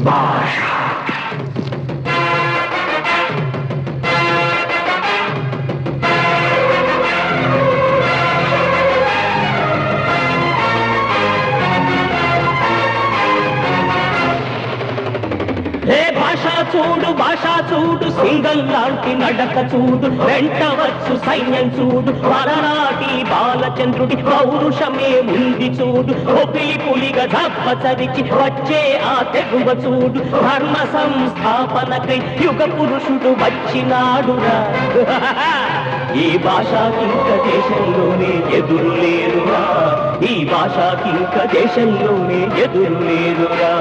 భాష చూడు భాషా చూడు సింగల్ లాంటి నడక చూడు వెంటవచ్చు సైన్యం చూడు మరనాటి బాలచంద్రుడి పౌరుషమే ఉంది చూడు ఒపిలి పులిగా దప్ప చదిచి వచ్చే ఆ తెగువ చూడు ధర్మ సంస్థాపనకై యుగ పురుషుడు వచ్చినాడురా ఈ భాషాకింక దేశంలోనే ఎదురు లేరురా ఈ భాషాకింక దేశంలోనే ఎదురు లేరురా